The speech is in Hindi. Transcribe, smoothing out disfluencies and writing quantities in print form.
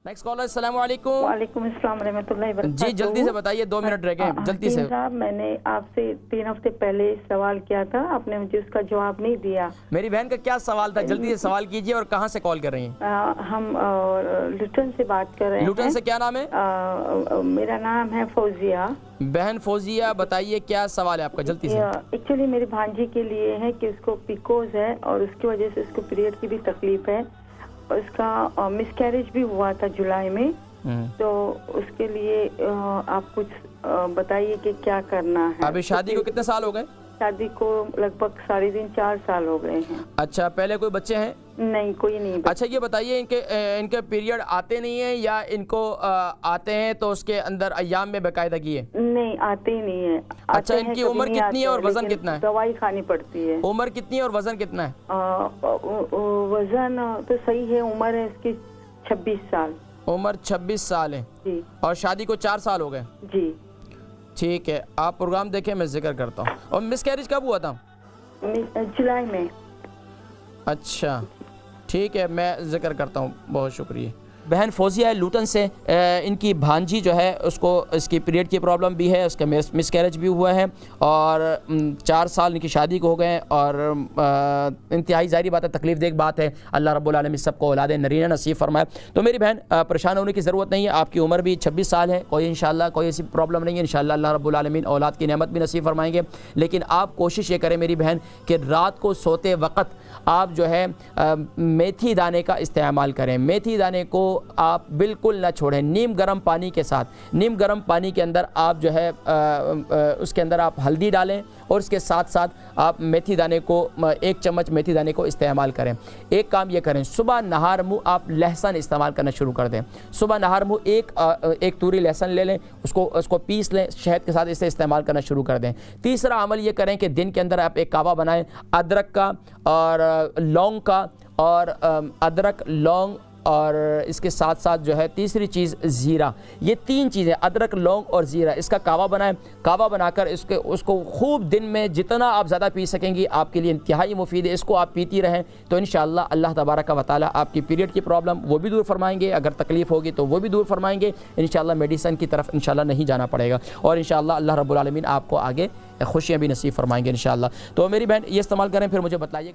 नेक्स्ट कॉलर, अस्सलाम वालेकुम। वालेकुम अस्सलाम रहमतुल्लाहि व बरकातहू। जी जल्दी से बताइए, 2 मिनट रह गए, जल्दी से। साहब, मैंने आपसे 3 हफ्ते पहले सवाल किया था, आपने मुझे उसका जवाब नहीं दिया। मेरी बहन का क्या सवाल था? जल्दी से सवाल कीजिए। और कहाँ से कॉल कर रही हैं? हम लुटन से बात कर रहे हैं। लुटन से क्या नाम है? मेरा नाम है फौजिया। बहन फौजिया, बताइए क्या सवाल है आपका, जल्दी से। एक्चुअली मेरी भांजी के लिए है कि उसको पिकोज है और उसकी वजह से उसको पीरियड की भी तकलीफ है। उसका मिसकैरेज भी हुआ था जुलाई में, तो उसके लिए आप कुछ बताइए कि क्या करना है। अभी शादी को कितने साल हो गए? शादी को लगभग 3.5-4 साल हो गए हैं। अच्छा, पहले कोई बच्चे हैं? नहीं, कोई नहीं। अच्छा, ये बताइए, इनके पीरियड आते नहीं है या इनको आते हैं तो उसके अंदर अय्याम में बाकायदगी है? नहीं, आते ही नहीं है। अच्छा, इनकी उम्र कितनी है और वजन कितना है? दवाई खानी पड़ती है। उम्र कितनी है और वजन कितना है? वजन तो सही है, उम्र है इसकी 26 साल। उम्र 26 साल है जी। और शादी को 4 साल हो गए? जी। ठीक है, आप प्रोग्राम देखें, मैं जिक्र करता हूँ। और मिसकैरेज कब हुआ था? जुलाई में। अच्छा ठीक है, मैं जिक्र करता हूँ, बहुत शुक्रिया। बहन फौजिया है लूटन से, इनकी भांजी जो है उसको इसकी पीरियड की प्रॉब्लम भी है, उसका मिसकैरेज भी हुआ है और 4 साल इनकी शादी को हो गए और इंतहाई ज़ाहिर बात है, तकलीफ देख बात है। अल्लाह रब्बुल आलमीन सबको औलाद नरीना नसीब फरमाए। तो मेरी बहन परेशान होने की ज़रूरत नहीं है, आपकी उम्र भी 26 साल है, कोई इंशाल्लाह कोई ऐसी प्रॉब्लम नहीं है। इंशाल्लाह अल्लाह रब्बुल आलमीन औलाद की नेमत भी नसीब फरमाएंगे। लेकिन आप कोशिश ये करें मेरी बहन कि रात को सोते वक्त आप जो है मेथी दाने का इस्तेमाल करें। मेथी दाने को आप बिल्कुल ना छोड़ें। नीम गर्म पानी के साथ, नीम गर्म पानी के अंदर आप जो है उसके अंदर आप हल्दी डालें और उसके साथ साथ आप मेथी दाने को 1 चम्मच मेथी दाने को इस्तेमाल करें। एक काम ये करें, सुबह नहार मुँह आप लहसुन इस्तेमाल करना शुरू कर दें। सुबह नहार मुँह एक तूरी लहसुन ले लें, उसको पीस लें, शहद के साथ इसे इस्तेमाल करना शुरू कर दें। तीसरा अमल ये करें कि दिन के अंदर आप एक कावा बनाएं अदरक का और लौंग का, और अदरक, लौंग और इसके साथ साथ जो है तीसरी चीज़ ज़ीरा। ये 3 चीज़ें, अदरक, लौंग और ज़ीरा, इसका कावा बनाएं। कावा बनाकर उसको खूब दिन में जितना आप ज़्यादा पी सकेंगी आपके लिए इंतहाई मुफीद है। इसको आप पीती रहें तो इंशाअल्लाह अल्लाह तबारक व तआला आपकी पीरियड की प्रॉब्लम वो भी दूर फरमाएंगे, अगर तकलीफ़ होगी तो वो भी दूर फरमाएंगे। इंशाअल्लाह मेडिसिन की तरफ इंशाअल्लाह नहीं जाना पड़ेगा और इंशाअल्लाह अल्लाह रब्बुल आलमीन आपको आगे खुशियाँ भी नसीब फरमाएंगे इंशाअल्लाह। तो मेरी बहन ये इस्तेमाल करें, फिर मुझे बताइएगा।